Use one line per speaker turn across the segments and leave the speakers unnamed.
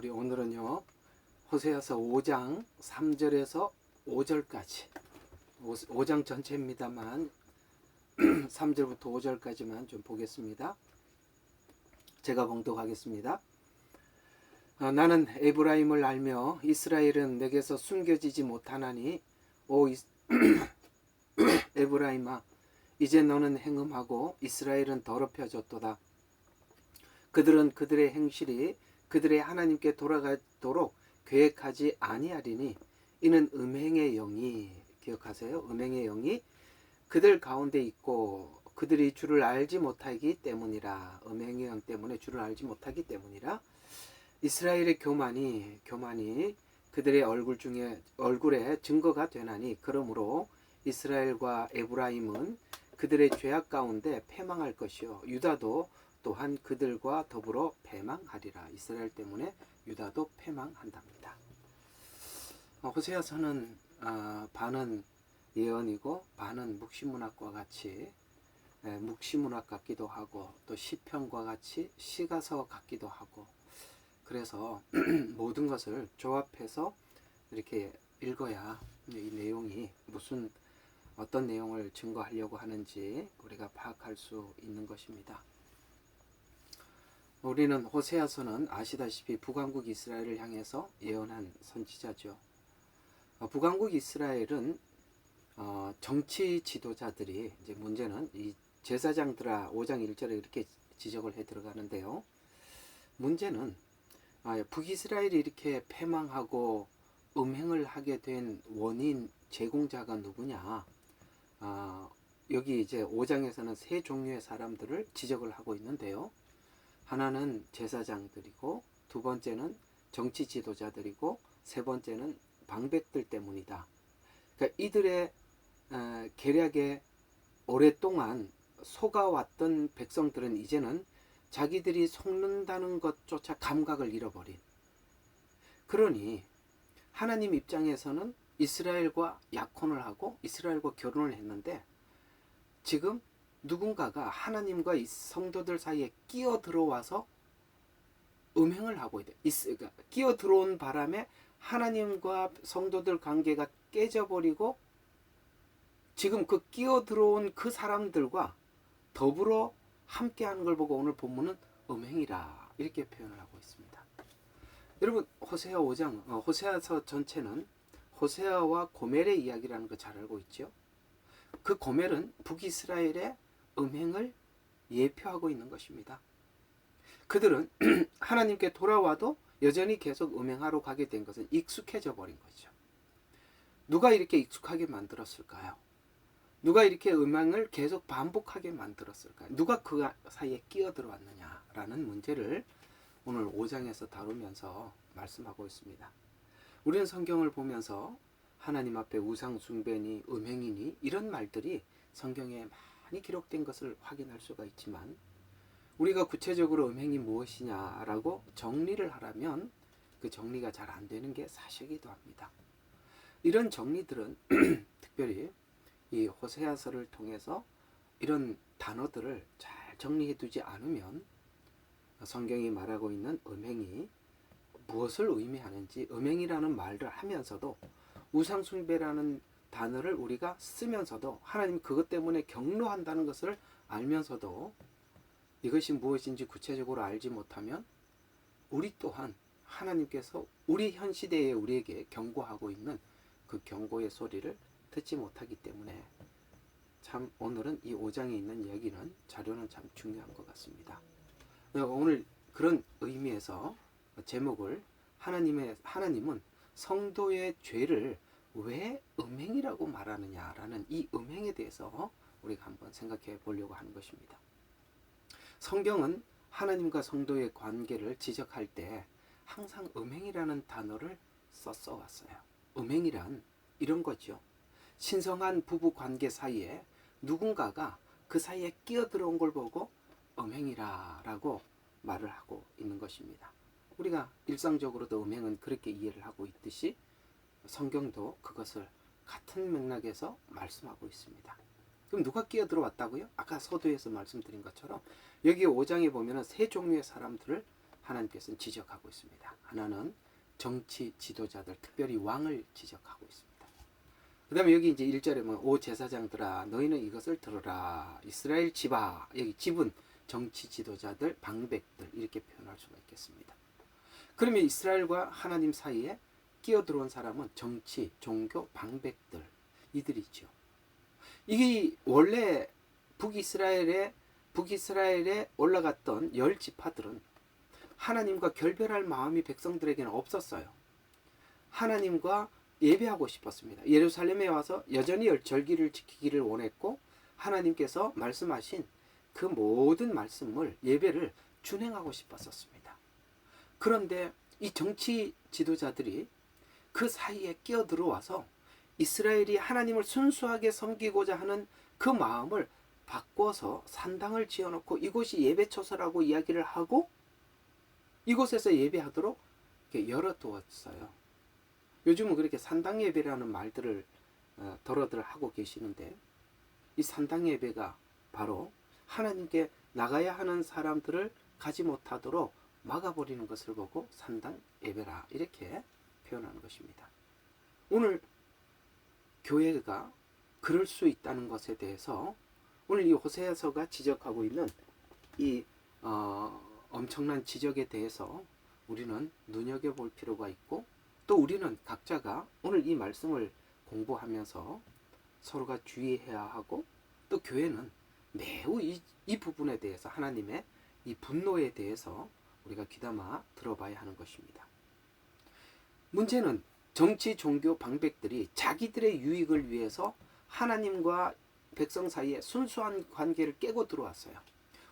우리 오늘은요 호세아서 5장 3절에서 5절까지 5장 전체입니다만 3절부터 5절까지만 좀 보겠습니다. 제가 봉독하겠습니다. 나는 에브라임을 알며 이스라엘은 내게서 숨겨지지 못하나니 오 에브라임아 이제 너는 행음하고 이스라엘은 더럽혀졌도다. 그들은 그들의 행실이 그들의 하나님께 돌아가도록 계획하지 아니하리니 이는 음행의 영이, 기억하세요, 음행의 영이 그들 가운데 있고 그들이 주를 알지 못하기 때문이라. 음행의 영 때문에 주를 알지 못하기 때문이라. 이스라엘의 교만이 그들의 얼굴에 증거가 되나니 그러므로 이스라엘과 에브라임은 그들의 죄악 가운데 패망할 것이요 유다도 또한 그들과 더불어 패망하리라. 이스라엘 때문에 유다도 패망한답니다. 호세아서는 반은 예언이고 반은 묵시문학과 같이 묵시문학 같기도 하고 또 시편과 같이 시가서 같기도 하고 그래서 모든 것을 조합해서 이렇게 읽어야 이 내용이 어떤 내용을 증거하려고 하는지 우리가 파악할 수 있는 것입니다. 우리는 호세아서는 아시다시피 북왕국 이스라엘을 향해서 예언한 선지자죠. 북왕국 이스라엘은 정치 지도자들이 이제 문제는 이 제사장들아 5장 1절에 이렇게 지적을 해 들어가는데요. 문제는 북이스라엘이 이렇게 패망하고 음행을 하게 된 원인 제공자가 누구냐? 여기 이제 5장에서는 세 종류의 사람들을 지적을 하고 있는데요. 하나는 제사장들이고 두 번째는 정치 지도자들이고 세 번째는 방백들 때문이다. 그러니까 이들의 계략에 오랫동안 속아왔던 백성들은 이제는 자기들이 속는다는 것조차 감각을 잃어버린, 그러니 하나님 입장에서는 이스라엘과 약혼을 하고 이스라엘과 결혼을 했는데 지금 누군가가 하나님과 이 성도들 사이에 끼어 들어와서 음행을 하고 있다. 끼어 들어온 바람에 하나님과 성도들 관계가 깨져버리고 지금 그 끼어 들어온 그 사람들과 더불어 함께하는 걸 보고 오늘 본문은 음행이라 이렇게 표현을 하고 있습니다. 여러분 호세아 5장 호세아서 전체는 호세아와 고멜의 이야기라는 거 잘 알고 있죠. 그 고멜은 북이스라엘의 음행을 예표하고 있는 것입니다. 그들은 하나님께 돌아와도 여전히 계속 음행하러 가게 된 것은 익숙해져 버린 거죠. 누가 이렇게 익숙하게 만들었을까요? 누가 이렇게 음행을 계속 반복하게 만들었을까요? 누가 그 사이에 끼어들어왔느냐라는 문제를 오늘 5장에서 다루면서 말씀하고 있습니다. 우리는 성경을 보면서 하나님 앞에 우상 숭배니 음행이니 이런 말들이 성경에 많이 기록된 것을 확인할 수가 있지만 우리가 구체적으로 음행이 무엇이냐라고 정리를 하라면 그 정리가 잘 안 되는 게 사실이기도 합니다. 이런 정리들은 특별히 이 호세아서를 통해서 이런 단어들을 잘 정리해 두지 않으면 성경이 말하고 있는 음행이 무엇을 의미하는지, 음행이라는 말을 하면서도 우상숭배라는 단어를 우리가 쓰면서도 하나님 그것 때문에 경로한다는 것을 알면서도 이것이 무엇인지 구체적으로 알지 못하면 우리 또한 하나님께서 우리 현 시대에 우리에게 경고하고 있는 그 경고의 소리를 듣지 못하기 때문에 참 오늘은 이 5장에 있는 이야기는 자료는 참 중요한 것 같습니다. 오늘 그런 의미에서 제목을 하나님은 성도의 죄를 왜 음행이라고 말하느냐라는 이 음행에 대해서 우리가 한번 생각해 보려고 하는 것입니다. 성경은 하나님과 성도의 관계를 지적할 때 항상 음행이라는 단어를 써왔어요. 음행이란 이런 거죠. 신성한 부부 관계 사이에 누군가가 그 사이에 끼어들어온 걸 보고 음행이라고 말을 하고 있는 것입니다. 우리가 일상적으로도 음행은 그렇게 이해를 하고 있듯이 성경도 그것을 같은 맥락에서 말씀하고 있습니다. 그럼 누가 끼어들어왔다고요? 아까 서두에서 말씀드린 것처럼 여기 5장에 보면 세 종류의 사람들을 하나님께서는 지적하고 있습니다. 하나는 정치 지도자들, 특별히 왕을 지적하고 있습니다. 그 다음에 여기 이제 1절에 뭐, 오 제사장들아 너희는 이것을 들으라. 이스라엘 집아, 여기 집은 정치 지도자들, 방백들 이렇게 표현할 수가 있겠습니다. 그러면 이스라엘과 하나님 사이에 끼어들어온 사람은 정치, 종교, 방백들 이들이죠. 이게 원래 북이스라엘에 올라갔던 10지파들은 하나님과 결별할 마음이 백성들에게는 없었어요. 하나님과 예배하고 싶었습니다. 예루살렘에 와서 여전히 절기를 지키기를 원했고 하나님께서 말씀하신 그 모든 말씀을 예배를 준행하고 싶었었습니다. 그런데 이 정치 지도자들이 그 사이에 끼어들어와서 이스라엘이 하나님을 순수하게 섬기고자 하는 그 마음을 바꿔서 산당을 지어놓고 이곳이 예배처소라고 이야기를 하고 이곳에서 예배하도록 이렇게 열어두었어요. 요즘은 그렇게 산당 예배라는 말들을 더러들 하고 계시는데 이 산당 예배가 바로 하나님께 나가야 하는 사람들을 가지 못하도록 막아버리는 것을 보고 산당 예배라 이렇게 표현하는 것입니다. 오늘 교회가 그럴 수 있다는 것에 대해서 오늘 이 호세아서가 지적하고 있는 이 엄청난 지적에 대해서 우리는 눈여겨볼 필요가 있고 또 우리는 각자가 오늘 이 말씀을 공부하면서 서로가 주의해야 하고 또 교회는 매우 이 부분에 대해서 하나님의 이 분노에 대해서 우리가 귀담아 들어봐야 하는 것입니다. 문제는 정치, 종교, 방백들이 자기들의 유익을 위해서 하나님과 백성 사이에 순수한 관계를 깨고 들어왔어요.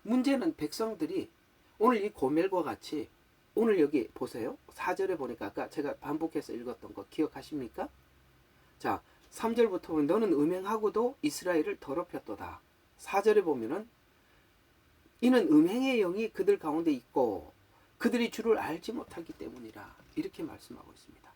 문제는 백성들이 오늘 이 고멜과 같이 오늘 여기 보세요. 4절에 보니까 아까 제가 반복해서 읽었던 거 기억하십니까? 자, 3절부터 보면 너는 음행하고도 이스라엘을 더럽혔도다. 4절에 보면은 이는 음행의 영이 그들 가운데 있고 그들이 주를 알지 못하기 때문이라 이렇게 말씀하고 있습니다.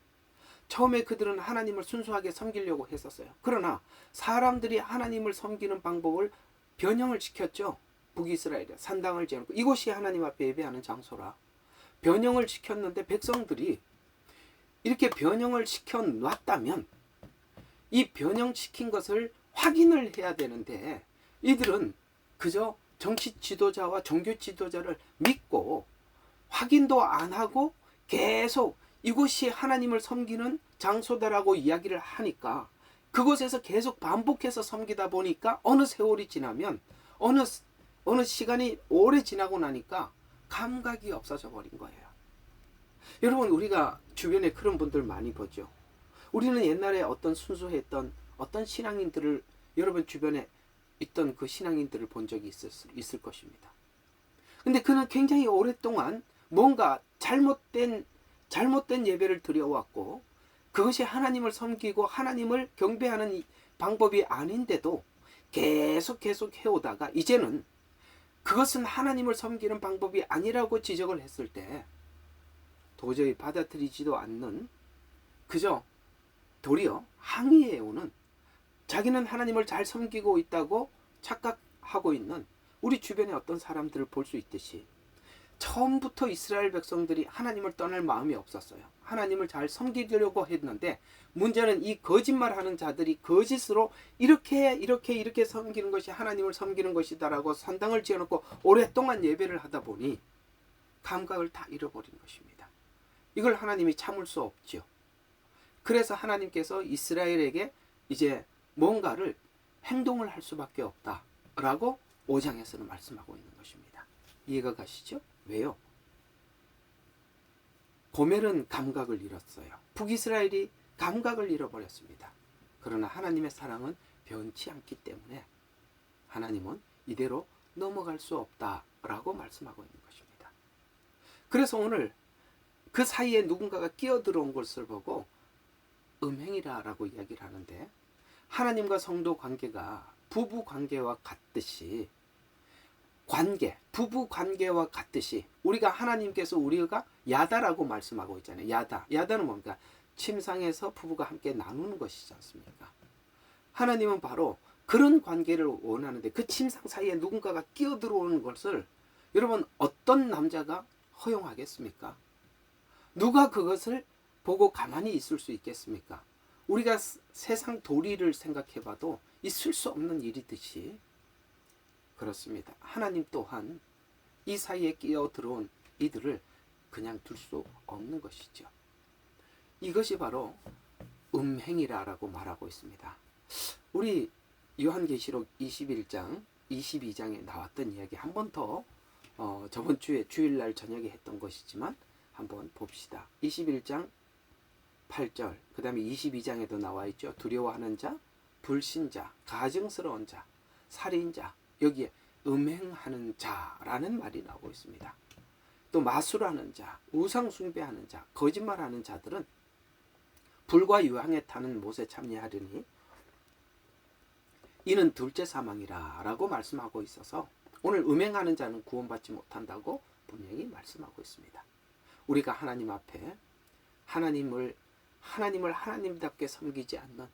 처음에 그들은 하나님을 순수하게 섬기려고 했었어요. 그러나 사람들이 하나님을 섬기는 방법을 변형을 시켰죠. 북이스라엘에 산당을 지어놓고 이곳이 하나님 앞에 예배하는 장소라 변형을 시켰는데 백성들이 이렇게 변형을 시켜놨다면 이 변형시킨 것을 확인을 해야 되는데 이들은 그저 정치 지도자와 종교 지도자를 믿고 확인도 안 하고 계속 이곳이 하나님을 섬기는 장소다라고 이야기를 하니까 그곳에서 계속 반복해서 섬기다 보니까 어느 세월이 지나면 어느 시간이 오래 지나고 나니까 감각이 없어져 버린 거예요. 여러분 우리가 주변에 그런 분들 많이 보죠. 우리는 옛날에 어떤 순수했던 어떤 신앙인들을 여러분 주변에 있던 그 신앙인들을 본 적이 있을 것입니다. 근데 그는 굉장히 오랫동안 뭔가 잘못된 예배를 드려왔고 그것이 하나님을 섬기고 하나님을 경배하는 방법이 아닌데도 계속 해오다가 이제는 그것은 하나님을 섬기는 방법이 아니라고 지적을 했을 때 도저히 받아들이지도 않는 그저 도리어 항의해오는 자기는 하나님을 잘 섬기고 있다고 착각하고 있는 우리 주변에 어떤 사람들을 볼 수 있듯이 처음부터 이스라엘 백성들이 하나님을 떠날 마음이 없었어요. 하나님을 잘 섬기려고 했는데 문제는 이 거짓말하는 자들이 거짓으로 이렇게 섬기는 것이 하나님을 섬기는 것이다라고 산당을 지어놓고 오랫동안 예배를 하다 보니 감각을 다 잃어버린 것입니다. 이걸 하나님이 참을 수 없죠. 그래서 하나님께서 이스라엘에게 이제 뭔가를 행동을 할 수밖에 없다라고 5장에서는 말씀하고 있는 것입니다. 이해가 가시죠? 왜요? 고멜은 감각을 잃었어요. 북이스라엘이 감각을 잃어버렸습니다. 그러나 하나님의 사랑은 변치 않기 때문에 하나님은 이대로 넘어갈 수 없다라고 말씀하고 있는 것입니다. 그래서 오늘 그 사이에 누군가가 끼어들어온 것을 보고 음행이라고 이야기를 하는데 하나님과 성도 관계가 부부 관계와 같듯이 부부 관계와 같듯이 우리가 하나님께서 우리가 야다라고 말씀하고 있잖아요. 야다는 뭡니까? 침상에서 부부가 함께 나누는 것이지 않습니까? 하나님은 바로 그런 관계를 원하는데 그 침상 사이에 누군가가 끼어들어오는 것을 여러분 어떤 남자가 허용하겠습니까? 누가 그것을 보고 가만히 있을 수 있겠습니까? 우리가 세상 도리를 생각해 봐도 있을 수 없는 일이듯이 그렇습니다. 하나님 또한 이 사이에 끼어 들어온 이들을 그냥 둘 수 없는 것이죠. 이것이 바로 음행이라고 말하고 있습니다. 우리 요한계시록 21장, 22장에 나왔던 이야기 한 번 더 저번 주에 주일날 저녁에 했던 것이지만 한번 봅시다. 21장 8절, 그 다음에 22장에도 나와 있죠. 두려워하는 자, 불신자, 가증스러운 자, 살인자, 여기에 음행하는 자라는 말이 나오고 있습니다. 또 마술하는 자, 우상 숭배하는 자, 거짓말하는 자들은 불과 유황에 타는 못에 참여하려니 이는 둘째 사망이라 라고 말씀하고 있어서 오늘 음행하는 자는 구원받지 못한다고 분명히 말씀하고 있습니다. 우리가 하나님 앞에 하나님을 하나님답게 섬기지 않는,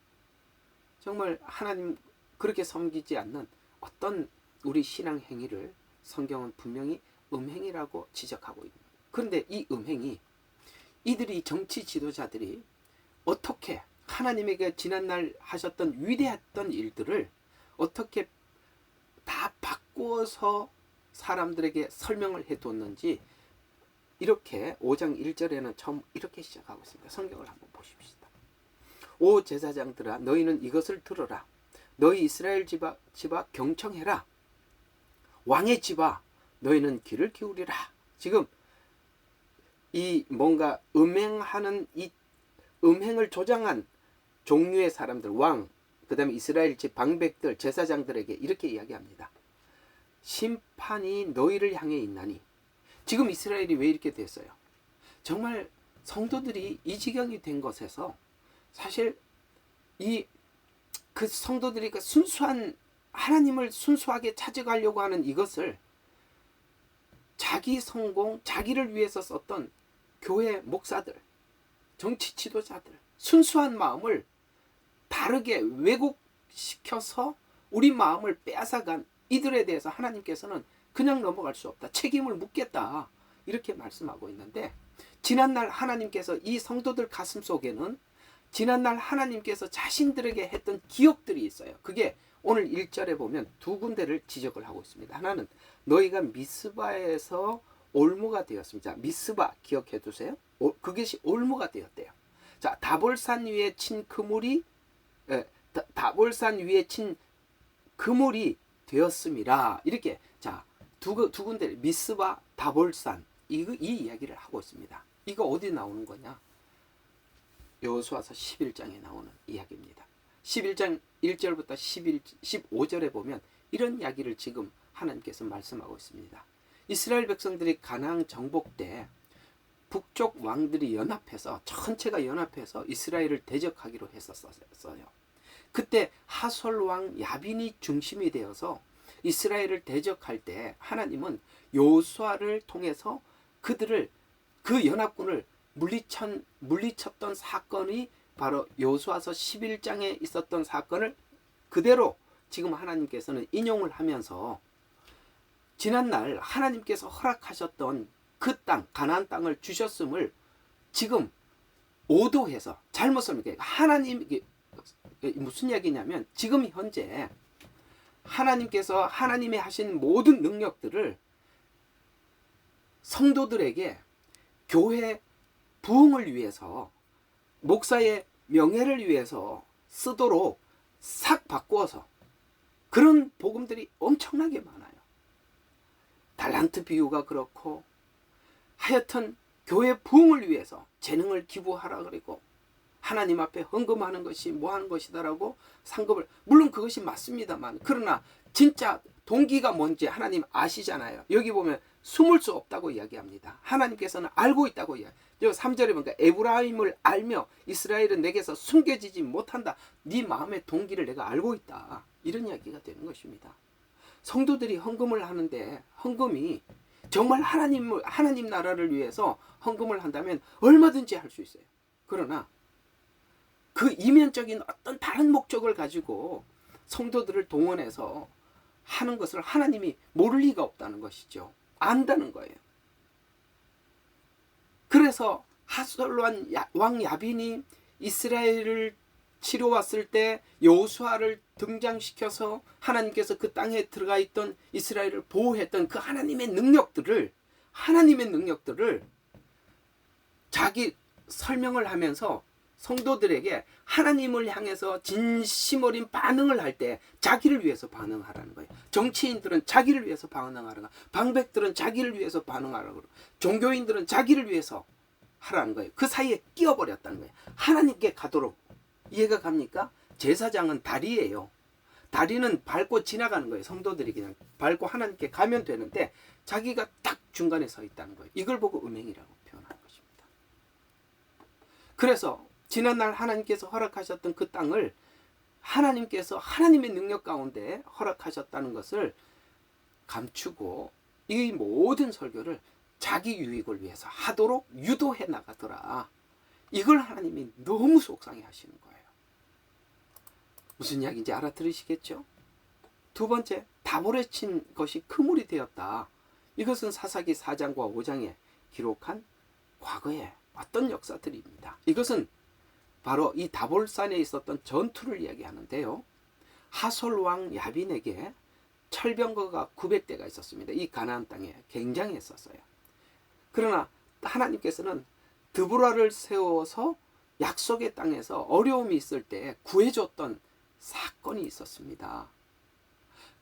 정말 하나님 그렇게 섬기지 않는 어떤 우리 신앙 행위를 성경은 분명히 음행이라고 지적하고 있는 거예요. 그런데 이 음행이 이들이 정치 지도자들이 어떻게 하나님에게 지난날 하셨던 위대했던 일들을 어떻게 다 바꾸어서 사람들에게 설명을 해뒀는지 이렇게 5장 1절에는 처음 이렇게 시작하고 있습니다. 성경을 한번 보십시다. 오 제사장들아 너희는 이것을 들어라. 너희 이스라엘 집아 경청해라. 왕의 집아 너희는 귀를 기울이라. 지금 이 뭔가 음행하는 이 음행을 조장한 종류의 사람들, 왕, 그 다음에 이스라엘 집 방백들, 제사장들에게 이렇게 이야기합니다. 심판이 너희를 향해 있나니. 지금 이스라엘이 왜 이렇게 됐어요? 정말 성도들이 이 지경이 된 것에서 사실 그 성도들이 그 순수한 하나님을 순수하게 찾아가려고 하는 이것을 자기 성공, 자기를 위해서 썼던 교회 목사들, 정치 지도자들, 순수한 마음을 다르게 왜곡시켜서 우리 마음을 빼앗아간 이들에 대해서 하나님께서는 그냥 넘어갈 수 없다. 책임을 묻겠다. 이렇게 말씀하고 있는데 지난날 하나님께서 이 성도들 가슴 속에는 지난날 하나님께서 자신들에게 했던 기억들이 있어요. 그게 오늘 1절에 보면 두 군데를 지적을 하고 있습니다. 하나는 너희가 미스바에서 올무가 되었습니다. 미스바 기억해 두세요. 그것이 올무가 되었대요. 자, 다볼산 위에 친 그물이 다볼산 위에 친 그물이 되었습니다. 이렇게 자, 두 군데 미스바 다볼산 이 이야기를 하고 있습니다. 이거 어디 나오는 거냐? 여호수아서 11장에 나오는 이야기입니다. 11장 1절부터 15절에 보면 이런 이야기를 지금 하나님께서 말씀하고 있습니다. 이스라엘 백성들이 가나안 정복 때 북쪽 왕들이 연합해서 전체가 연합해서 이스라엘을 대적하기로 했었어요. 그때 하솔 왕 야빈이 중심이 되어서 이스라엘을 대적할 때 하나님은 여호수아를 통해서 그들을 그 연합군을 물리쳤던 사건이 바로 여호수아서 11장에 있었던 사건을 그대로 지금 하나님께서는 인용을 하면서 지난날 하나님께서 허락하셨던 그 땅, 가나안 땅을 주셨음을 지금 오도해서 잘못 설명해요. 하나님 무슨 이야기냐면 지금 현재 하나님께서 하나님이 하신 모든 능력들을 성도들에게 교회 부흥을 위해서 목사의 명예를 위해서 쓰도록 싹 바꾸어서 그런 복음들이 엄청나게 많아요. 달란트 비유가 그렇고 하여튼 교회 부흥을 위해서 재능을 기부하라 그리고 하나님 앞에 헌금하는 것이 뭐 하는 것이다라고 상급을 물론 그것이 맞습니다만 그러나 진짜 동기가 뭔지 하나님 아시잖아요. 여기 보면 숨을 수 없다고 이야기합니다. 하나님께서는 알고 있다고 이야기해요. 3절에 보니까 에브라임을 알며 이스라엘은 내게서 숨겨지지 못한다. 네 마음의 동기를 내가 알고 있다. 이런 이야기가 되는 것입니다. 성도들이 헌금을 하는데 헌금이 정말 하나님 나라를 위해서 헌금을 한다면 얼마든지 할 수 있어요. 그러나 그 이면적인 어떤 다른 목적을 가지고 성도들을 동원해서 하는 것을 하나님이 모를 리가 없다는 것이죠. 안다는 거예요. 그래서 하솔왕 야빈이 이스라엘을 치러 왔을 때 여호수아를 등장시켜서 하나님께서 그 땅에 들어가 있던 이스라엘을 보호했던 그 하나님의 능력들을 자기 설명을 하면서 성도들에게 하나님을 향해서 진심 어린 반응을 할 때 자기를 위해서 반응하라는 거예요. 정치인들은 자기를 위해서 반응하라고, 방백들은 자기를 위해서 반응하라고, 종교인들은 자기를 위해서 하라는 거예요. 그 사이에 끼어버렸다는 거예요. 하나님께 가도록. 이해가 갑니까? 제사장은 다리예요. 다리는 밟고 지나가는 거예요. 성도들이 그냥 밟고 하나님께 가면 되는데 자기가 딱 중간에 서 있다는 거예요. 이걸 보고 음행이라고 표현하는 것입니다. 그래서 지난날 하나님께서 허락하셨던 그 땅을 하나님께서 하나님의 능력 가운데 허락하셨다는 것을 감추고 이 모든 설교를 자기 유익을 위해서 하도록 유도해 나가더라. 이걸 하나님이 너무 속상해 하시는 거예요. 무슨 이야기인지 알아들으시겠죠? 두 번째, 다볼에 친 것이 그물이 되었다. 이것은 사사기 4장과 5장에 기록한 과거의 어떤 역사들입니다. 이것은 바로 이 다볼산에 있었던 전투를 이야기하는데요. 하솔왕 야빈에게 철병거가 900대가 있었습니다. 이 가나안 땅에 굉장했었어요. 그러나 하나님께서는 드보라를 세워서 약속의 땅에서 어려움이 있을 때 구해줬던 사건이 있었습니다.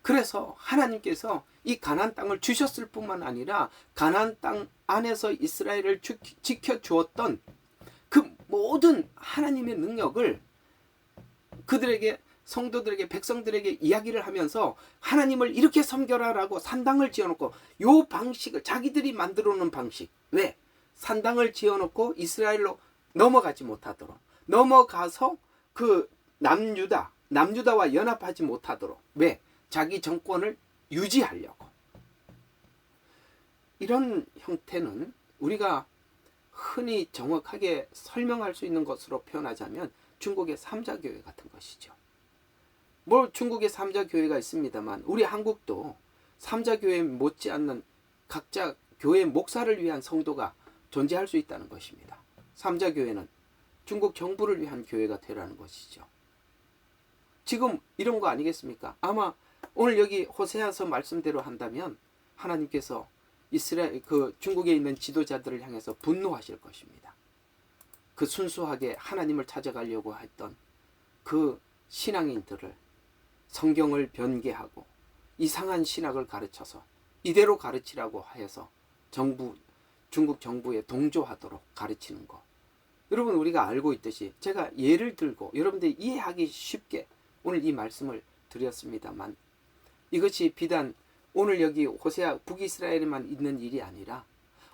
그래서 하나님께서 이 가나안 땅을 주셨을 뿐만 아니라 가나안 땅 안에서 이스라엘을 지켜주었던 그 모든 하나님의 능력을 그들에게, 성도들에게, 백성들에게 이야기를 하면서 하나님을 이렇게 섬겨라라고 산당을 지어놓고 요 방식을 자기들이 만들어 놓은 방식, 왜? 산당을 지어놓고 이스라엘로 넘어가지 못하도록, 넘어가서 그 남유다와 연합하지 못하도록, 왜? 자기 정권을 유지하려고. 이런 형태는 우리가 흔히 정확하게 설명할 수 있는 것으로 표현하자면 중국의 삼자교회 같은 것이죠. 뭐 중국의 삼자교회가 있습니다만 우리 한국도 삼자교회 못지않는 각자 교회 목사를 위한 성도가 존재할 수 있다는 것입니다. 삼자교회는 중국 정부를 위한 교회가 되라는 것이죠. 지금 이런 거 아니겠습니까? 아마 오늘 여기 호세아서 말씀대로 한다면 하나님께서 이스라엘 그 중국에 있는 지도자들을 향해서 분노하실 것입니다. 그 순수하게 하나님을 찾아가려고 했던 그 신앙인들을 성경을 변개하고 이상한 신학을 가르쳐서 이대로 가르치라고 해서 중국 정부에 동조하도록 가르치는 것. 여러분 우리가 알고 있듯이 제가 예를 들고 여러분들이 이해하기 쉽게 오늘 이 말씀을 드렸습니다만 이것이 비단 오늘 여기 호세아 북이스라엘에만 있는 일이 아니라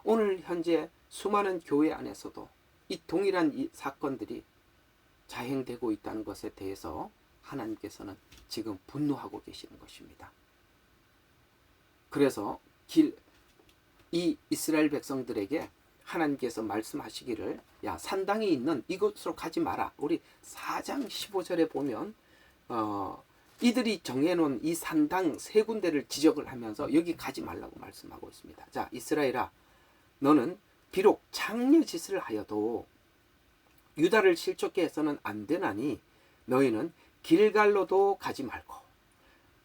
오늘 현재 수많은 교회 안에서도 이 동일한 이 사건들이 자행되고 있다는 것에 대해서 하나님께서는 지금 분노하고 계시는 것입니다. 그래서 이 이스라엘 백성들에게 하나님께서 말씀하시기를 야 산당이 있는 이곳으로 가지 마라. 우리 4장 15절에 보면 이들이 정해놓은 이 산당 세 군데를 지적을 하면서 여기 가지 말라고 말씀하고 있습니다. 자, 이스라엘아, 너는 비록 창녀짓을 하여도 유다를 실족케 해서는 안 되나니 너희는 길갈로도 가지 말고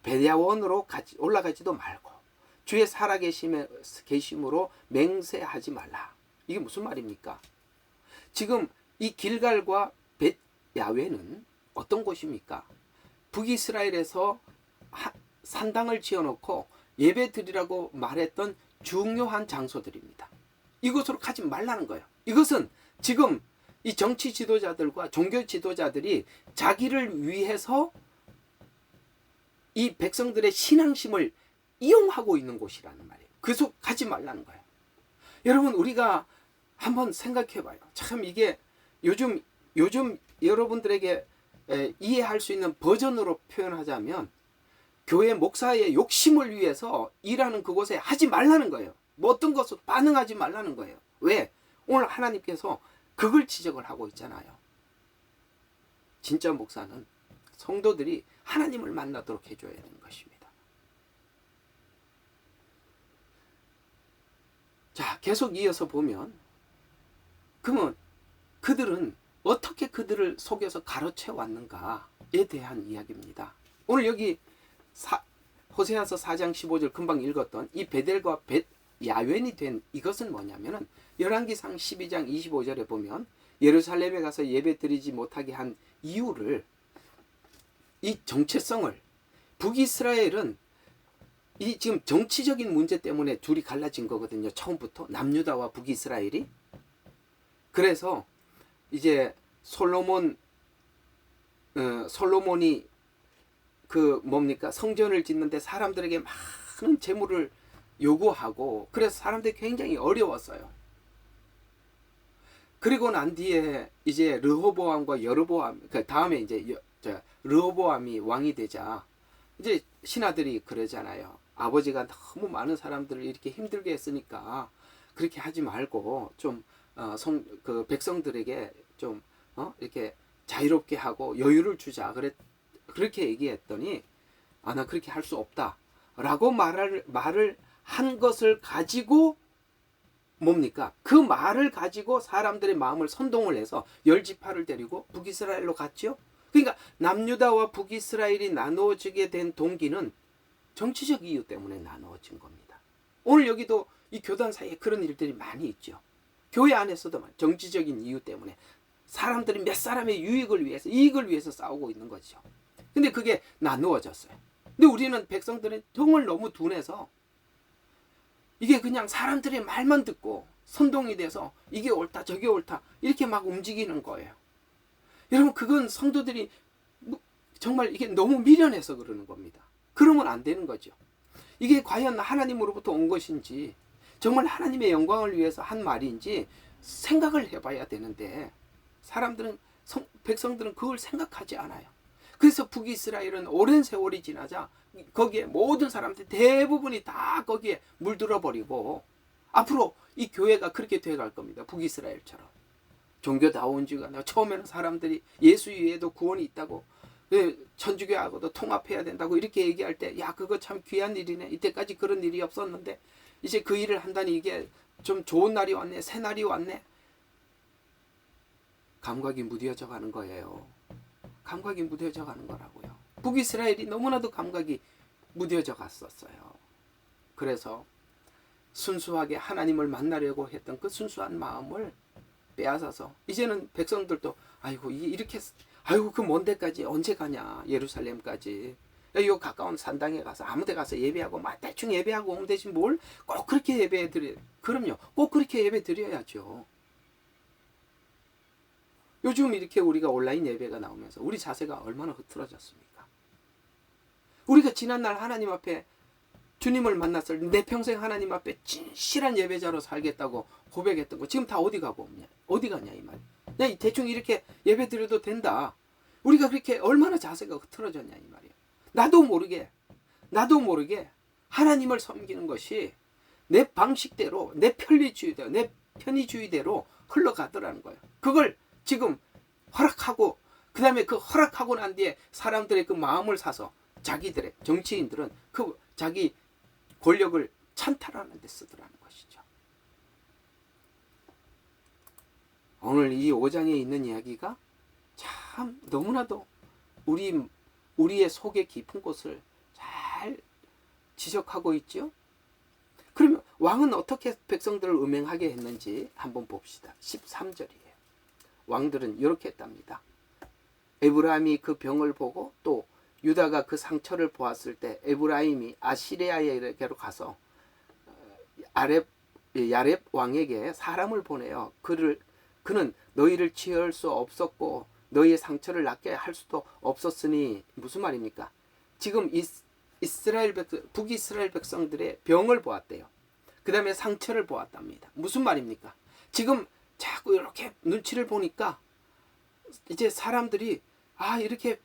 베야원으로 올라가지도 말고 주의 살아계심으로 맹세하지 말라. 이게 무슨 말입니까? 지금 이 길갈과 벳야외는 어떤 곳입니까? 북이스라엘에서 산당을 지어놓고 예배 드리라고 말했던 중요한 장소들입니다. 이곳으로 가지 말라는 거예요. 이것은 지금 이 정치 지도자들과 종교 지도자들이 자기를 위해서 이 백성들의 신앙심을 이용하고 있는 곳이라는 말이에요. 그래서 가지 말라는 거예요. 여러분 우리가 한번 생각해 봐요. 참 이게 요즘 여러분들에게 이해할 수 있는 버전으로 표현하자면 교회 목사의 욕심을 위해서 일하는 그곳에 하지 말라는 거예요. 뭐 어떤 것을 반응하지 말라는 거예요. 왜? 오늘 하나님께서 그걸 지적을 하고 있잖아요. 진짜 목사는 성도들이 하나님을 만나도록 해줘야 되는 것입니다. 자, 계속 이어서 보면 그러면 그들은 어떻게 그들을 속여서 가로채 왔는가에 대한 이야기입니다. 오늘 여기 호세아서 4장 15절 금방 읽었던 이 베델과 야웬이 된 이것은 뭐냐면은 열왕기상 12장 25절에 보면 예루살렘에 가서 예배 드리지 못하게 한 이유를, 이 정체성을, 북이스라엘은 이 지금 정치적인 문제 때문에 둘이 갈라진 거거든요. 처음부터 남유다와 북이스라엘이. 그래서 이제 솔로몬이 그 뭡니까, 성전을 짓는데 사람들에게 많은 재물을 요구하고, 그래서 사람들이 굉장히 어려웠어요. 그리고 난 뒤에 이제 르호보암과 여로보암, 그 다음에 이제 르호보암이 왕이 되자 이제 신하들이 그러잖아요. 아버지가 너무 많은 사람들을 이렇게 힘들게 했으니까 그렇게 하지 말고 좀 그 백성들에게 좀 이렇게 자유롭게 하고 여유를 주자. 그렇게 얘기했더니 나 그렇게 할 수 없다라고 말을 한 것을 가지고 뭡니까? 그 말을 가지고 사람들의 마음을 선동을 해서 열지파를 데리고 북이스라엘로 갔죠. 그러니까 남유다와 북이스라엘이 나누어지게 된 동기는 정치적 이유 때문에 나누어진 겁니다. 오늘 여기도 이 교단 사이에 그런 일들이 많이 있죠. 교회 안에서도 정치적인 이유 때문에 사람들이 몇 사람의 이익을 위해서 싸우고 있는 거죠. 근데 그게 나누어졌어요. 근데 우리는 백성들은 정말 너무 둔해서 이게 그냥 사람들의 말만 듣고 선동이 돼서 이게 옳다 저게 옳다 이렇게 막 움직이는 거예요. 여러분, 그건 성도들이 정말 이게 너무 미련해서 그러는 겁니다. 그러면 안 되는 거죠. 이게 과연 하나님으로부터 온 것인지, 정말 하나님의 영광을 위해서 한 말인지 생각을 해봐야 되는데, 백성들은 그걸 생각하지 않아요. 그래서 북이스라엘은 오랜 세월이 지나자 거기에 모든 사람들 대부분이 다 거기에 물들어 버리고, 앞으로 이 교회가 그렇게 돼갈 겁니다. 북이스라엘처럼 종교다운지가 아니라, 처음에는 사람들이 예수 외에도 구원이 있다고, 천주교하고도 통합해야 된다고 이렇게 얘기할 때, 야 그거 참 귀한 일이네, 이때까지 그런 일이 없었는데 이제 그 일을 한다니 이게 좀 좋은 날이 왔네, 새 날이 왔네. 감각이 무뎌져 가는 거예요. 감각이 무뎌져 가는 거라고요. 북이스라엘이 너무나도 감각이 무뎌져 갔었어요. 그래서 순수하게 하나님을 만나려고 했던 그 순수한 마음을 빼앗아서, 이제는 백성들도 아이고 이렇게, 아이고 그 먼 데까지 언제 가냐, 예루살렘까지, 요 가까운 산당에 가서 아무데 가서 예배하고 막 대충 예배하고 오면 되지 뭘 꼭 그렇게 예배 드려. 그럼요, 꼭 그렇게 예배 드려야죠. 요즘 이렇게 우리가 온라인 예배가 나오면서 우리 자세가 얼마나 흐트러졌습니까? 우리가 지난날 하나님 앞에 주님을 만났을 때 내 평생 하나님 앞에 진실한 예배자로 살겠다고 고백했던 거 지금 다 어디 가고 없냐, 어디 가냐 이 말. 그냥 대충 이렇게 예배 드려도 된다. 우리가 그렇게 얼마나 자세가 흐트러졌냐 이 말이야. 나도 모르게 하나님을 섬기는 것이 내 방식대로, 내 편의주의대로 흘러가더라는 거예요. 그걸 지금 허락하고, 그 다음에 그 허락하고 난 뒤에 사람들의 그 마음을 사서 자기들의 정치인들은 그 자기 권력을 찬탈하는 데 쓰더라는 것이죠. 오늘 이 5장에 있는 이야기가 참 너무나도 우리의 속의 깊은 곳을 잘 지적하고 있죠. 그러면 왕은 어떻게 백성들을 음행하게 했는지 한번 봅시다. 13절이에요. 왕들은 이렇게 했답니다. 에브라임이 그 병을 보고 또 유다가 그 상처를 보았을 때 에브라임이 아시리아에게로 가서 야렙 왕에게 사람을 보내요. 그는 너희를 치유할 수 없었고 너희의 상처를 낫게 할 수도 없었으니, 무슨 말입니까? 지금 북이스라엘 백성들의 병을 보았대요. 그 다음에 상처를 보았답니다. 무슨 말입니까? 지금 자꾸 이렇게 눈치를 보니까 이제 사람들이 이렇게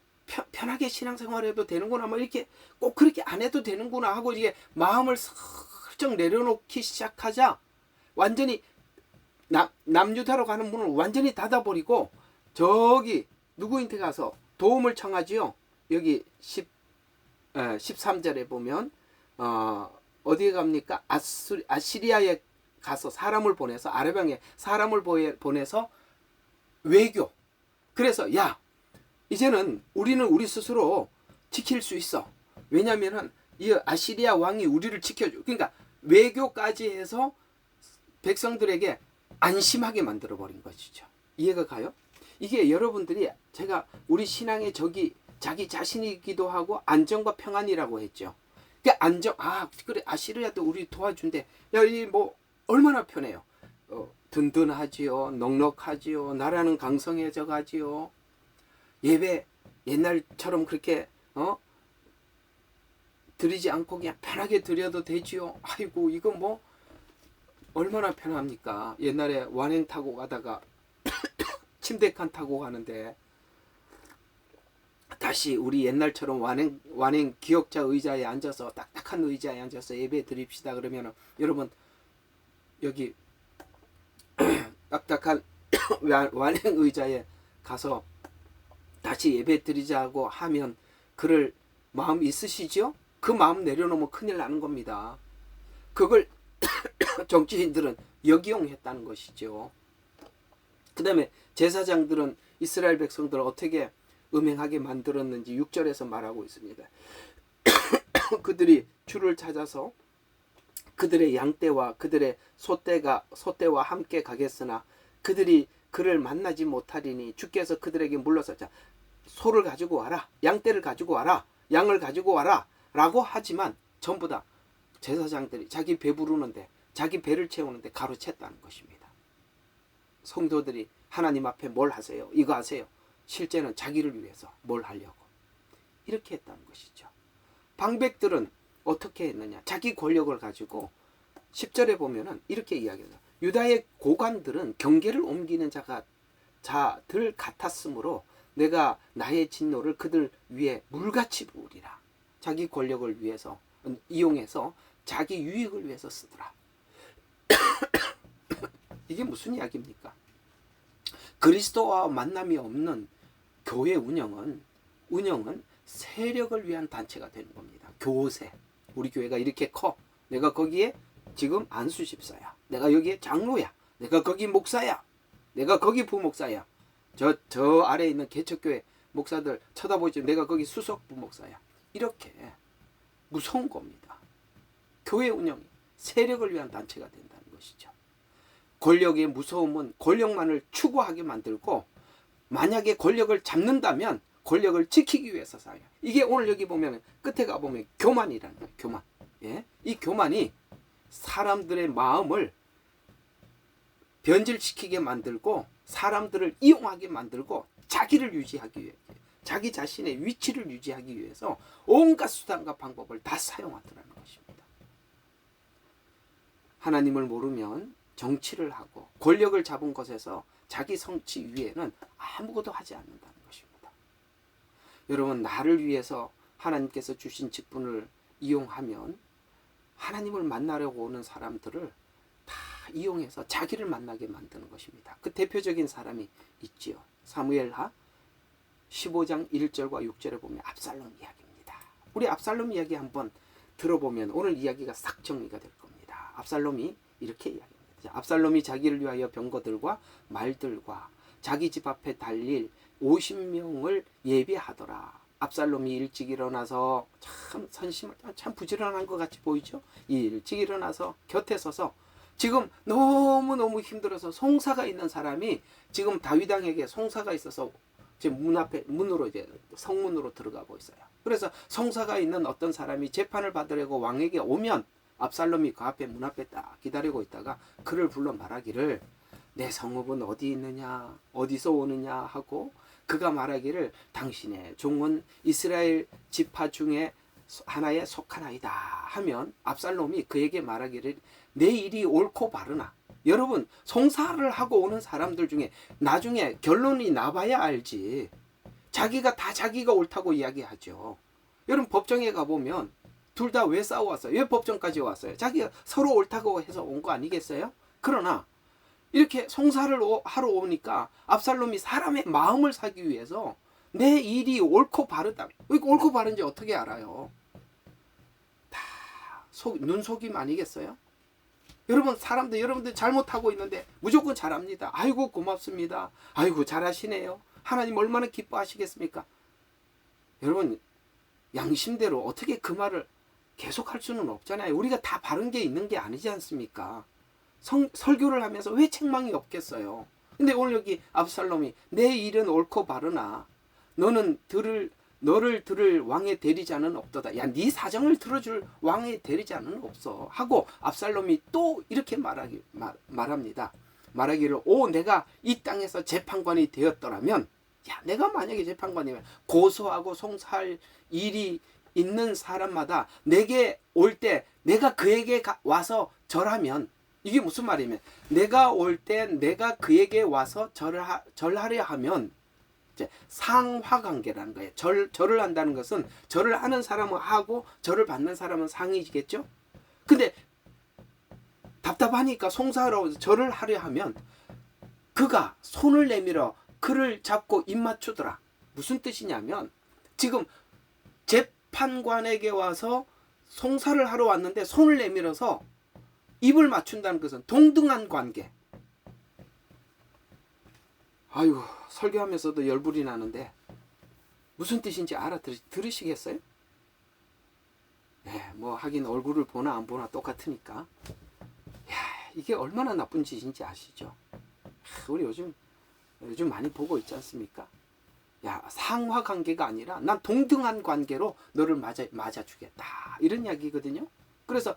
편하게 신앙생활해도 되는구나, 뭐 이렇게 꼭 그렇게 안 해도 되는구나 하고 이게 마음을 슬쩍 내려놓기 시작하자 완전히 남유다로 가는 문을 완전히 닫아버리고 저기 누구한테 가서 도움을 청하지요. 여기 13절에 보면 어디에 갑니까? 아시리아에 가서 사람을 보내서 아랍왕에 사람을 보내서 외교. 그래서 야 이제는 우리는 우리 스스로 지킬 수 있어. 왜냐면은 이 아시리아 왕이 우리를 지켜줘. 그러니까 외교까지 해서 백성들에게 안심하게 만들어 버린 것이죠. 이해가 가요? 이게 여러분들이 제가 우리 신앙의 적이 자기 자신이기도 하고 안정과 평안이라고 했죠. 그 안정, 그래 아시리아도 우리 도와준대. 야, 이 뭐 얼마나 편해요. 든든하지요, 넉넉하지요, 나라는 강성해져 가지요. 예배 옛날처럼 그렇게 드리지 않고 그냥 편하게 드려도 되지요. 아이고 이거 뭐 얼마나 편합니까? 옛날에 완행 타고 가다가 침대칸 타고 가는데 다시 우리 옛날처럼 완행 기역자 의자에 앉아서 딱딱한 의자에 앉아서 예배 드립시다 그러면 여러분 여기 딱딱한 완행 의자에 가서 다시 예배 드리자고 하면 그럴 마음 있으시죠? 그 마음 내려놓으면 큰일 나는 겁니다. 그걸 정치인들은 역이용했다는 것이죠. 그 다음에 제사장들은 이스라엘 백성들을 어떻게 음행하게 만들었는지 6절에서 말하고 있습니다. 그들이 주를 찾아서 그들의 양떼와 그들의 소떼와 함께 가겠으나 그들이 그를 만나지 못하리니 주께서 그들에게 물러서 소를 가지고 와라, 양떼를 가지고 와라, 양을 가지고 와라 라고 하지만 전부 다 제사장들이 자기 배부르는데 자기 배를 채우는데 가로챘다는 것입니다. 성도들이 하나님 앞에 뭘 하세요? 이거 하세요. 실제는 자기를 위해서 뭘 하려고 이렇게 했다는 것이죠. 방백들은 어떻게 했느냐? 자기 권력을 가지고 10절에 보면은 이렇게 이야기해요. 유다의 고관들은 경계를 옮기는 자들 같았으므로 내가 나의 진노를 그들 위에 물같이 부으리라. 자기 권력을 위해서 이용해서 자기 유익을 위해서 쓰더라. 이게 무슨 이야기입니까? 그리스도와 만남이 없는 교회 운영은 세력을 위한 단체가 되는 겁니다. 교세. 우리 교회가 이렇게 커. 내가 거기에 지금 안수 집사야. 내가 여기에 장로야. 내가 거기 목사야. 내가 거기 부목사야. 저 아래에 있는 개척교회 목사들 쳐다보지. 내가 거기 수석 부목사야. 이렇게 무서운 겁니다. 교회 운영이 세력을 위한 단체가 된다는 것이죠. 권력의 무서움은 권력만을 추구하게 만들고 만약에 권력을 잡는다면 권력을 지키기 위해서 싸워요. 이게 오늘 여기 보면 끝에 가보면 교만이라는 거예요. 교만. 예? 이 교만이 사람들의 마음을 변질시키게 만들고 사람들을 이용하게 만들고 자기를 유지하기 위해 자기 자신의 위치를 유지하기 위해서 온갖 수단과 방법을 다 사용하더라는 것입니다. 하나님을 모르면 정치를 하고 권력을 잡은 것에서 자기 성취 위에는 아무것도 하지 않는다는 것입니다. 여러분 나를 위해서 하나님께서 주신 직분을 이용하면 하나님을 만나려고 오는 사람들을 다 이용해서 자기를 만나게 만드는 것입니다. 그 대표적인 사람이 있지요. 사무엘하 15장 1절과 6절에 보면 압살롬 이야기입니다. 우리 압살롬 이야기 한번 들어보면 오늘 이야기가 싹 정리가 될 겁니다. 압살롬이 이렇게 이야기합니다. 압살롬이 자기를 위하여 병거들과 말들과 자기 집 앞에 달릴 50명을 예비하더라. 압살롬이 일찍 일어나서 참 선심을 참 부지런한 것 같이 보이죠. 일찍 일어나서 곁에 서서 지금 너무너무 힘들어서 송사가 있는 사람이 지금 다윗 왕에게 송사가 있어서 지금 문으로 이제 성문으로 들어가고 있어요. 그래서 송사가 있는 어떤 사람이 재판을 받으려고 왕에게 오면 압살롬이 그 앞에 문 앞에 딱 기다리고 있다가 그를 불러 말하기를 내 성읍은 어디 있느냐 어디서 오느냐 하고 그가 말하기를 당신의 종은 이스라엘 지파 중에 하나에 속하나이다 하면 압살롬이 그에게 말하기를 내 일이 옳고 바르나. 여러분 송사를 하고 오는 사람들 중에 나중에 결론이 나봐야 알지 자기가 다 자기가 옳다고 이야기하죠. 여러분 법정에 가보면 둘 다 왜 싸워왔어요? 왜 법정까지 왔어요? 자기가 서로 옳다고 해서 온 거 아니겠어요? 그러나 이렇게 송사를 하러 오니까 압살롬이 사람의 마음을 사기 위해서 내 일이 옳고 바르다. 옳고 바른지 어떻게 알아요? 다 눈속임 아니겠어요? 여러분들 잘못하고 있는데 무조건 잘합니다. 아이고 고맙습니다. 아이고 잘하시네요. 하나님 얼마나 기뻐하시겠습니까? 여러분 양심대로 어떻게 그 말을 계속할 수는 없잖아요. 우리가 다 바른 게 있는 게 아니지 않습니까? 설교를 하면서 왜 책망이 없겠어요? 근데 오늘 여기 압살롬이 내 일은 옳고 바르나 너를 들을 왕의 대리자는 없도다. 야, 네 사정을 들어줄 왕의 대리자는 없어. 하고 압살롬이 또 이렇게 말합니다. 말하기를 내가 이 땅에서 재판관이 되었더라면, 야, 내가 만약에 재판관이면 고소하고 송사할 일이 있는 사람마다 내게 올 때 내가 그에게 와서 절하면, 이게 무슨 말이면 내가 올 때 내가 그에게 와서 절하려 하면 이제 상하관계라는 거예요. 절을 한다는 것은 절을 하는 사람은 하고 절을 받는 사람은 상이겠죠. 근데 답답하니까 송사하러 절을 하려 하면 그가 손을 내밀어 그를 잡고 입 맞추더라. 무슨 뜻이냐면 지금 재판관에게 와서 송사를 하러 왔는데 손을 내밀어서 입을 맞춘다는 것은 동등한 관계. 아이고 설교하면서도 열불이 나는데 무슨 뜻인지 들으시겠어요? 네, 뭐 하긴 얼굴을 보나 안 보나 똑같으니까. 야, 이게 얼마나 나쁜 짓인지 아시죠? 우리 요즘 많이 보고 있지 않습니까? 야, 상하 관계가 아니라 난 동등한 관계로 너를 맞아주겠다. 이런 이야기거든요. 그래서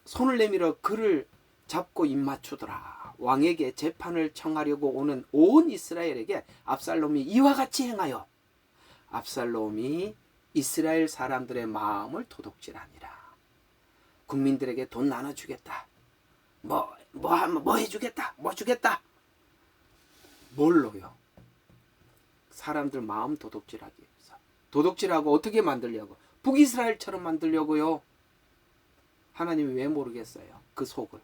손을 내밀어 그를 잡고 입 맞추더라. 왕에게 재판을 청하려고 오는 온 이스라엘에게 압살롬이 이와 같이 행하여 압살롬이 이스라엘 사람들의 마음을 도둑질하니라. 국민들에게 돈 나눠주겠다. 뭐 해주겠다. 뭐 주겠다. 뭘로요? 사람들 마음 도둑질하기 위해서. 도둑질하고 어떻게 만들려고? 북이스라엘처럼 만들려고요. 하나님이 왜 모르겠어요? 그 속을.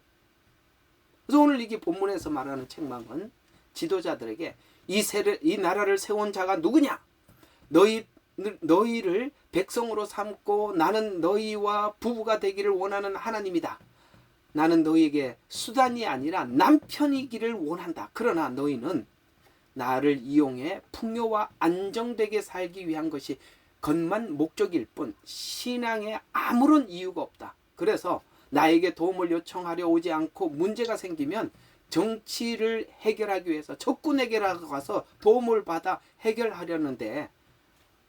그래서 오늘 이게 본문에서 말하는 책망은 지도자들에게 이 나라를 세운 자가 누구냐? 너희를 백성으로 삼고 나는 너희와 부부가 되기를 원하는 하나님이다. 나는 너희에게 수단이 아니라 남편이기를 원한다. 그러나 너희는 나를 이용해 풍요와 안정되게 살기 위한 것이 겉만 목적일 뿐 신앙에 아무런 이유가 없다. 그래서 나에게 도움을 요청하려 오지 않고 문제가 생기면 정치를 해결하기 위해서 적군에게 가서 도움을 받아 해결하려는데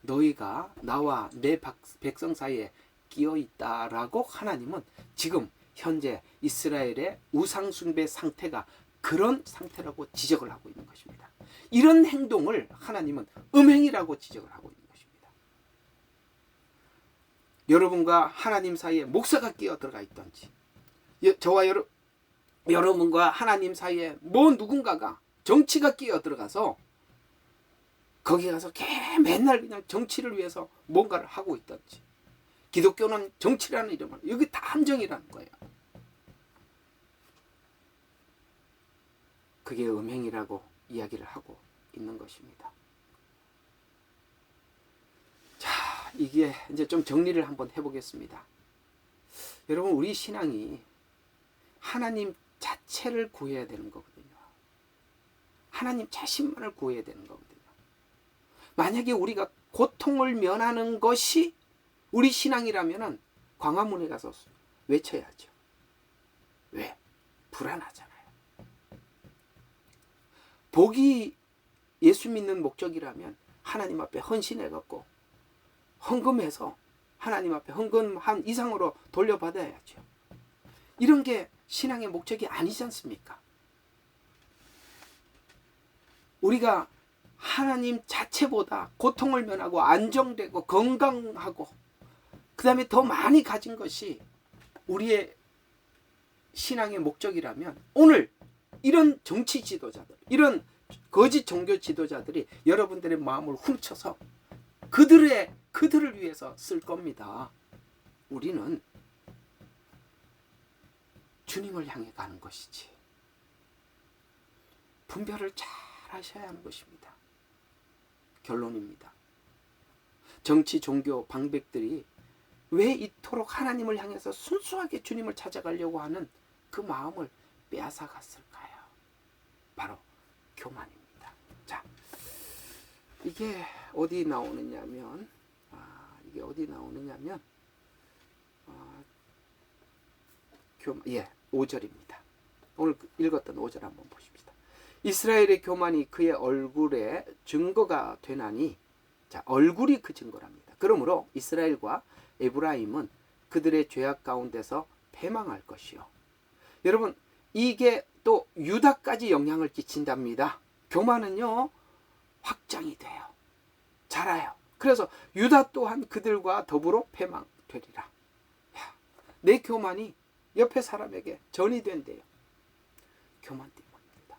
너희가 나와 내 백성 사이에 끼어 있다라고 하나님은 지금 현재 이스라엘의 우상숭배 상태가 그런 상태라고 지적을 하고 있는 것입니다. 이런 행동을 하나님은 음행이라고 지적을 하고 있는 것입니다. 여러분과 하나님 사이에 목사가 끼어 들어가 있든지 저와 여러분과 하나님 사이에 누군가가 정치가 끼어 들어가서 거기 가서 맨날 그냥 정치를 위해서 뭔가를 하고 있든지 기독교는 정치라는 이름으로 여기 다 함정이라는 거예요. 그게 음행이라고 이야기를 하고 있는 것입니다. 자, 이게 이제 좀 정리를 한번 해보겠습니다. 여러분, 우리 신앙이 하나님 자체를 구해야 되는 거거든요. 하나님 자신만을 구해야 되는 거거든요. 만약에 우리가 고통을 면하는 것이 우리 신앙이라면 광화문에 가서 외쳐야죠. 왜? 불안하잖아요. 복이 예수 믿는 목적이라면 하나님 앞에 헌신해갖고 헌금해서 하나님 앞에 헌금한 이상으로 돌려받아야죠. 이런 게 신앙의 목적이 아니지 않습니까? 우리가 하나님 자체보다 고통을 면하고 안정되고 건강하고 그 다음에 더 많이 가진 것이 우리의 신앙의 목적이라면 오늘 이런 정치 지도자들, 이런 거짓 종교 지도자들이 여러분들의 마음을 훔쳐서 그들을 위해서 쓸 겁니다. 우리는 주님을 향해 가는 것이지. 분별을 잘 하셔야 하는 것입니다. 결론입니다. 정치, 종교, 방백들이 왜 이토록 하나님을 향해서 순수하게 주님을 찾아가려고 하는 그 마음을 빼앗아 갔을까요? 바로 교만입니다. 자, 이게 어디 나오느냐면 이게 어디 나오느냐면 5절입니다. 오늘 읽었던 5절 한번 보십시다. 이스라엘의 교만이 그의 얼굴에 증거가 되나니, 자, 얼굴이 그 증거랍니다. 그러므로 이스라엘과 에브라임은 그들의 죄악 가운데서 패망할 것이요. 여러분, 이게 또 유다까지 영향을 끼친답니다. 교만은요, 확장이 돼요. 자라요. 그래서 유다 또한 그들과 더불어 패망되리라. 내 교만이 옆에 사람에게 전이 된대요. 교만 때문입니다.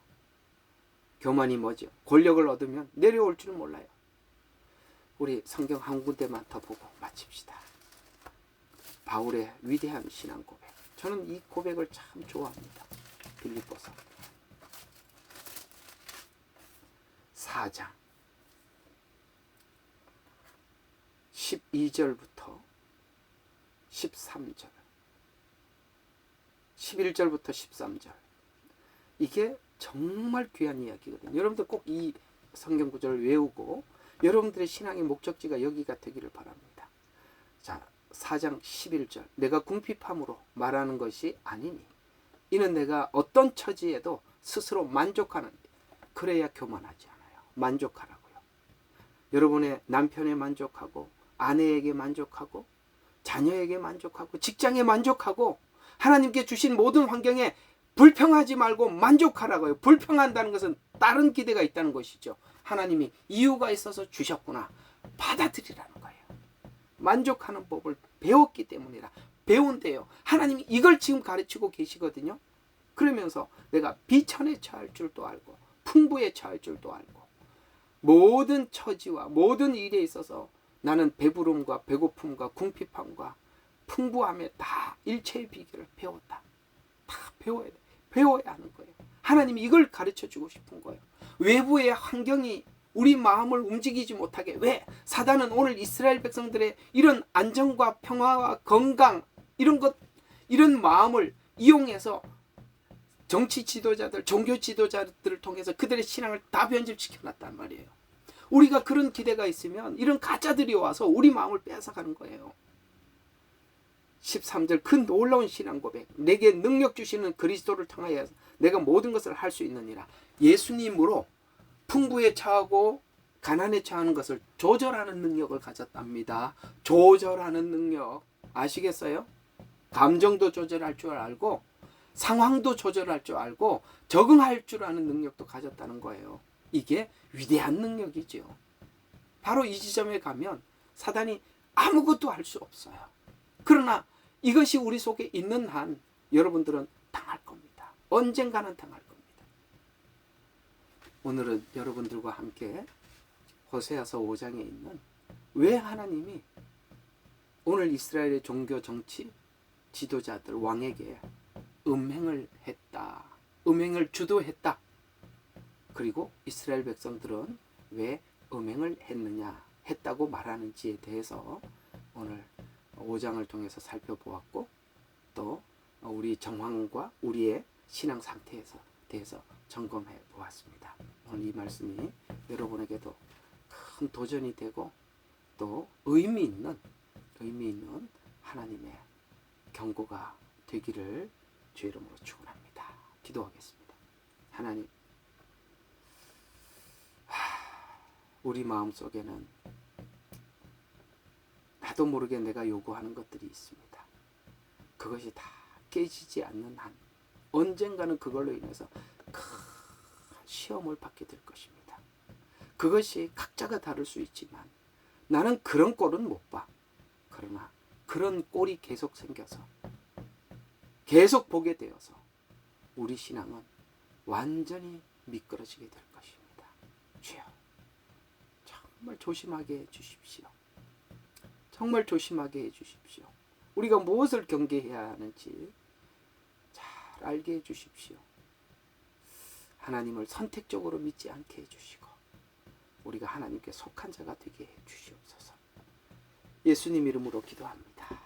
교만이 뭐죠? 권력을 얻으면 내려올 줄 몰라요. 우리 성경 한 군데만 더 보고 마칩시다. 바울의 위대한 신앙 고백. 저는 이 고백을 참 좋아합니다. 빌립보서 4장 12절부터 13절 11절부터 13절. 이게 정말 귀한 이야기거든요. 여러분들 꼭 이 성경 구절을 외우고 여러분들의 신앙의 목적지가 여기가 되기를 바랍니다. 자, 4장 11절. 내가 궁핍함으로 말하는 것이 아니니 이는 내가 어떤 처지에도 스스로 만족하는, 그래야 교만하지 않아요. 만족하라고요. 여러분의 남편에 만족하고, 아내에게 만족하고, 자녀에게 만족하고, 직장에 만족하고, 하나님께 주신 모든 환경에 불평하지 말고 만족하라고요. 불평한다는 것은 다른 기대가 있다는 것이죠. 하나님이 이유가 있어서 주셨구나, 받아들이라는 거예요. 만족하는 법을 배웠기 때문이라. 배운대요. 하나님이 이걸 지금 가르치고 계시거든요. 그러면서 내가 비천에 처할 줄도 알고 풍부에 처할 줄도 알고 모든 처지와 모든 일에 있어서 나는 배부름과 배고픔과 궁핍함과 풍부함에 다 일체의 비결을 배웠다. 다 배워야 돼. 배워야 하는 거예요. 하나님이 이걸 가르쳐주고 싶은 거예요. 외부의 환경이 우리 마음을 움직이지 못하게. 왜? 사단은 오늘 이스라엘 백성들의 이런 안정과 평화와 건강, 이런 마음을 이용해서 정치 지도자들, 종교 지도자들을 통해서 그들의 신앙을 다 변질시켜 놨단 말이에요. 우리가 그런 기대가 있으면 이런 가짜들이 와서 우리 마음을 빼앗아가는 거예요. 13절, 그 놀라운 신앙 고백. 내게 능력 주시는 그리스도를 통하여 내가 모든 것을 할 수 있느니라. 예수님으로 풍부에 처하고 가난에 처하는 것을 조절하는 능력을 가졌답니다. 조절하는 능력. 아시겠어요? 감정도 조절할 줄 알고 상황도 조절할 줄 알고 적응할 줄 아는 능력도 가졌다는 거예요. 이게 위대한 능력이죠. 바로 이 지점에 가면 사단이 아무것도 할 수 없어요. 그러나 이것이 우리 속에 있는 한 여러분들은 당할 겁니다. 언젠가는 당할 겁니다. 오늘은 여러분들과 함께 호세아서 5장에 있는 왜 하나님이 오늘 이스라엘의 종교 정치 지도자들 왕에게 음행을 했다. 음행을 주도했다. 그리고 이스라엘 백성들은 왜 음행을 했다고 말하는지에 대해서 오늘 5장을 통해서 살펴보았고, 또 우리 정황과 우리의 신앙 상태에 대해서 점검해 보았습니다. 오늘 이 말씀이 여러분에게도 큰 도전이 되고 또 의미 있는 하나님의 경고가 되기를 주의 이름으로 축원합니다. 기도하겠습니다. 하나님, 우리 마음속에는 나도 모르게 내가 요구하는 것들이 있습니다. 그것이 다 깨지지 않는 한 언젠가는 그걸로 인해서 큰 시험을 받게 될 것입니다. 그것이 각자가 다를 수 있지만 나는 그런 꼴은 못 봐. 그러나 그런 꼴이 계속 생겨서 계속 보게 되어서 우리 신앙은 완전히 미끄러지게 될 것입니다. 주여, 정말 조심하게 해주십시오. 정말 조심하게 해주십시오. 우리가 무엇을 경계해야 하는지 잘 알게 해주십시오. 하나님을 선택적으로 믿지 않게 해주시고 우리가 하나님께 속한 자가 되게 해주시옵소서. 예수님 이름으로 기도합니다.